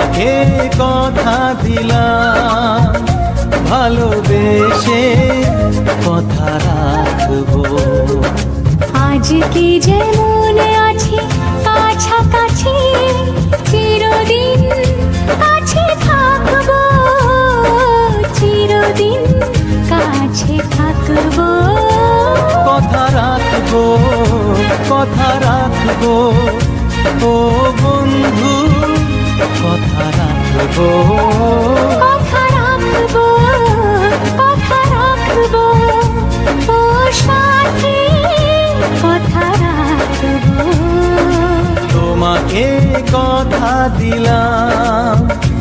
তোমাকে কথা দিলাম, ভালোবেসে কথা রাখবো। আজকে যেমন আছি কাছাকাছি, চিরদিন কাছে থাকবো, চিরদিন কাছে থাকবো। কথা রাখবো, কথা রাখবো, ও বন্ধু কথা রাখবো।